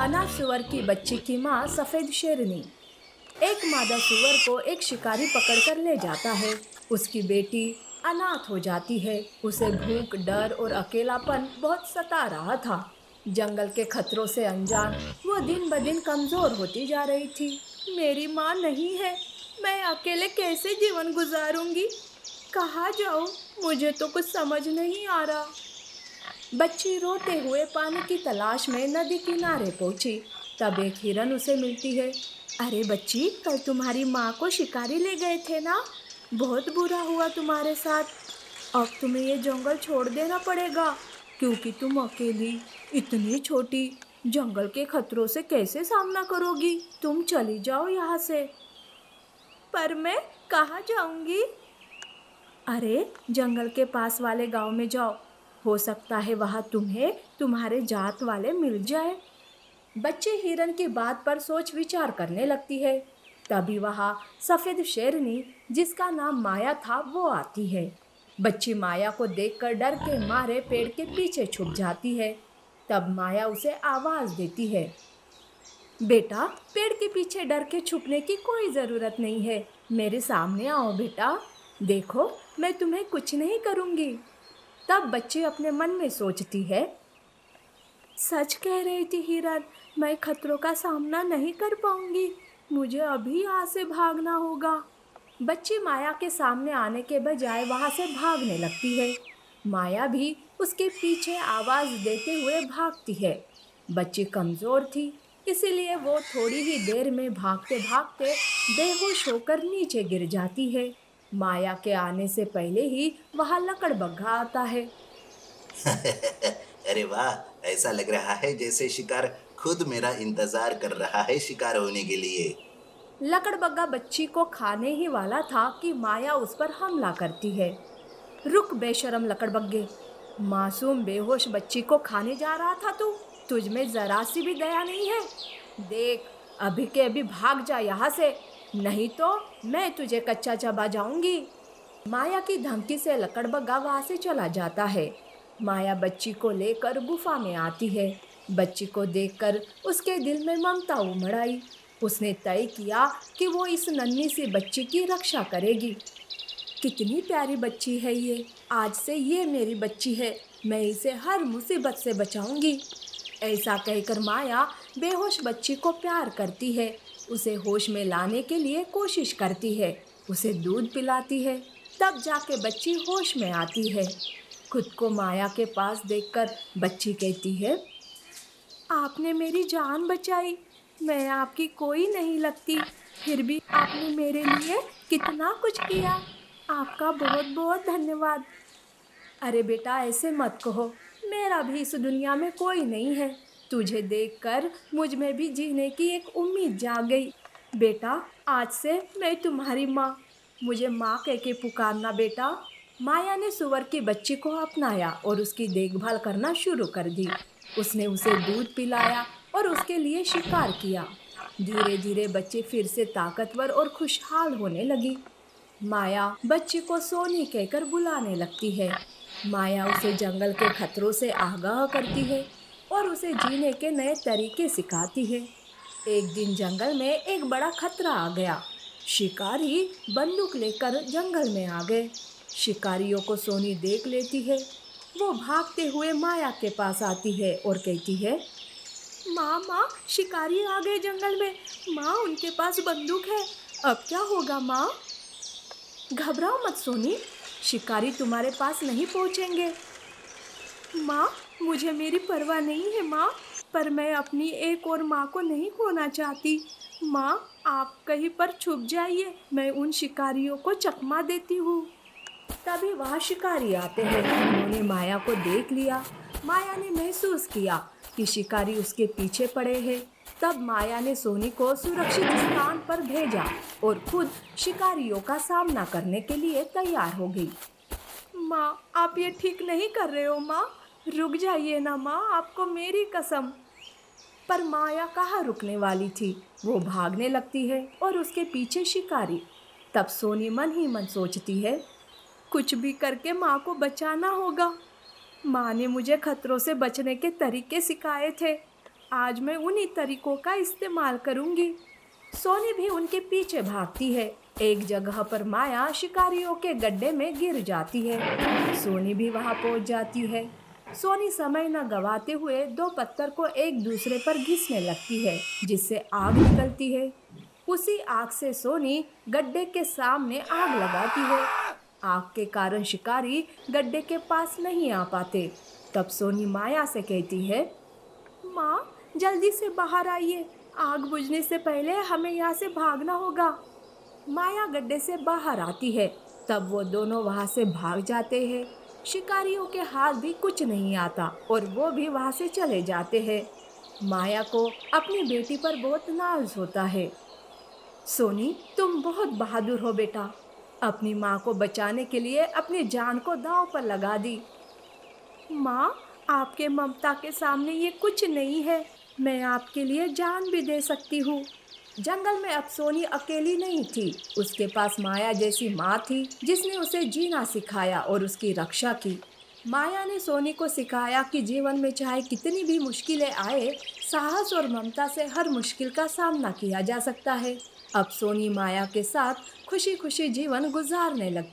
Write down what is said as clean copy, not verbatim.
अनाथ सुअर की बच्ची की माँ सफेद शेरनी। एक मादा सुअर को एक शिकारी पकड़कर ले जाता है। उसकी बेटी अनाथ हो जाती है। उसे भूख, डर और अकेलापन बहुत सता रहा था। जंगल के खतरों से अनजान वो दिन ब दिन कमजोर होती जा रही थी। मेरी माँ नहीं है, मैं अकेले कैसे जीवन गुजारूंगी? कहाँ जाऊं? मुझे तो कुछ समझ नहीं आ रहा। बच्ची रोते हुए पानी की तलाश में नदी किनारे पहुंची। तब एक हिरन उसे मिलती है। अरे बच्ची, कल तुम्हारी माँ को शिकारी ले गए थे ना? बहुत बुरा हुआ तुम्हारे साथ। अब तुम्हें ये जंगल छोड़ देना पड़ेगा, क्योंकि तुम अकेली, इतनी छोटी, जंगल के खतरों से कैसे सामना करोगी? तुम चली जाओ यहाँ से। पर मैं कहाँ जाऊंगी? अरे, जंगल के पास वाले गांव में जाओ। हो सकता है वहां तुम्हें तुम्हारे जात वाले मिल जाए। बच्चे हिरन की बात पर सोच विचार करने लगती है। तभी वहां सफेद शेरनी, जिसका नाम माया था, वो आती है। बच्ची माया को देखकर डर के मारे पेड़ के पीछे छुप जाती है। तब माया उसे आवाज देती है। बेटा, पेड़ के पीछे डर के छुपने की कोई जरूरत नहीं है। मेरे सामने आओ बेटा। देखो, मैं तुम्हें कुछ नहीं करूंगी। तब बच्ची अपने मन में सोचती है, सच कह रही थी हिरन, मैं खतरों का सामना नहीं कर पाऊंगी। मुझे अभी यहाँ से भागना होगा। बच्ची माया के सामने आने के बजाय वहां से भागने लगती है। माया भी उसके पीछे आवाज देते हुए भागती है। बच्ची कमजोर थी, इसीलिए वो थोड़ी ही देर में भागते भागते बेहोश होकर नीचे गिर जाती है। माया के आने से पहले ही वहां लकड़बग्घा आता है। अरे वाह! ऐसा लग रहा है जैसे शिकार खुद मेरा इंतजार कर रहा है शिकार होने के लिए। लकड़बग्घा बच्ची को खाने ही वाला था कि माया उस पर हमला करती है। रुक बेशरम लकड़बग्घे, मासूम बेहोश बच्ची को खाने जा रहा था तू? तुझ में जरा सी भी दया नहीं है? देख, अभी के अभी भाग जा यहाँ से, नहीं तो मैं तुझे कच्चा चबा जाऊंगी। माया की धमकी से लकड़बग्घा वहां से चला जाता है। माया बच्ची को लेकर गुफा में आती है। बच्ची को देखकर उसके दिल में ममता उमड़ आई। उसने तय किया कि वो इस नन्ही सी बच्ची की रक्षा करेगी। कितनी प्यारी बच्ची है ये, आज से ये मेरी बच्ची है, मैं इसे हर मुसीबत से बचाऊंगी। ऐसा कहकर माया बेहोश बच्ची को प्यार करती है। उसे होश में लाने के लिए कोशिश करती है। उसे दूध पिलाती है। तब जाके बच्ची होश में आती है। खुद को माया के पास देखकर बच्ची कहती है, आपने मेरी जान बचाई। मैं आपकी कोई नहीं लगती, फिर भी आपने मेरे लिए कितना कुछ किया। आपका बहुत बहुत धन्यवाद। अरे बेटा, ऐसे मत कहो, मेरा भी इस दुनिया में कोई नहीं है। तुझे देखकर मुझ में भी जीने की एक उम्मीद जाग गई। बेटा, आज से मैं तुम्हारी माँ, मुझे माँ कह के पुकारना बेटा। माया ने सुअर की बच्ची को अपनाया और उसकी देखभाल करना शुरू कर दी। उसने उसे दूध पिलाया और उसके लिए शिकार किया। धीरे धीरे बच्ची फिर से ताकतवर और खुशहाल होने लगी। माया बच्ची को सोनी कहकर बुलाने लगती है। माया उसे जंगल के खतरों से आगाह करती है और उसे जीने के नए तरीके सिखाती है। एक दिन जंगल में एक बड़ा खतरा आ गया। शिकारी बंदूक लेकर जंगल में आ गए। शिकारियों को सोनी देख लेती है। वो भागते हुए माया के पास आती है और कहती है, माँ माँ, शिकारी आ गए जंगल में। माँ, उनके पास बंदूक है। अब क्या होगा माँ? घबराओ मत सोनी, शिकारी तुम्हारे पास नहीं पहुंचेंगे। माँ, मुझे मेरी परवाह नहीं है माँ, पर मैं अपनी एक और माँ को नहीं खोना चाहती। माँ, आप कहीं पर छुप जाइए, मैं उन शिकारियों को चकमा देती हूँ। तभी वहां शिकारी आते हैं। उन्होंने माया को देख लिया। माया ने महसूस किया कि शिकारी उसके पीछे पड़े हैं। तब माया ने सोनी को सुरक्षित स्थान पर भेजा और खुद शिकारियों का सामना करने के लिए तैयार हो गई। माँ, आप ये ठीक नहीं कर रहे हो माँ, रुक जाइए ना माँ, आपको मेरी कसम। पर माया कहाँ रुकने वाली थी, वो भागने लगती है और उसके पीछे शिकारी। तब सोनी मन ही मन सोचती है, कुछ भी करके माँ को बचाना होगा। माँ ने मुझे खतरों से बचने के तरीके सिखाए थे। आज मैं उन्हीं तरीकों का इस्तेमाल करूंगी। सोनी भी उनके पीछे भागती है। एक जगह पर माया शिकारियों के गड्ढे में गिर जाती है। सोनी भी वहां पहुंच जाती है। सोनी समय न गवाते हुए दो पत्थर को एक दूसरे पर घिसने लगती है, जिससे आग निकलती है। उसी आग से सोनी गड्ढे के सामने आग लगाती है। आग के कारण शिकारी गड्ढे के पास नहीं आ पाते। तब सोनी माया से कहती है, माँ, जल्दी से बाहर आइए। आग बुझने से पहले हमें यहाँ से भागना होगा। माया गड्ढे से बाहर आती है। तब वो दोनों वहां से भाग जाते हैं। शिकारियों के हाथ भी कुछ नहीं आता और वो भी वहां से चले जाते हैं। माया को अपनी बेटी पर बहुत नाज होता है। सोनी, तुम बहुत बहादुर हो बेटा। अपनी माँ को बचाने के लिए अपनी जान को दांव पर लगा दी। माँ, आपके ममता के सामने ये कुछ नहीं है। मैं आपके लिए जान भी दे सकती हूँ। जंगल में अब सोनी अकेली नहीं थी। उसके पास माया जैसी माँ थी, जिसने उसे जीना सिखाया और उसकी रक्षा की। माया ने सोनी को सिखाया कि जीवन में चाहे कितनी भी मुश्किलें आए, साहस और ममता से हर मुश्किल का सामना किया जा सकता है। अब सोनी माया के साथ खुशी खुशी जीवन गुजारने लगती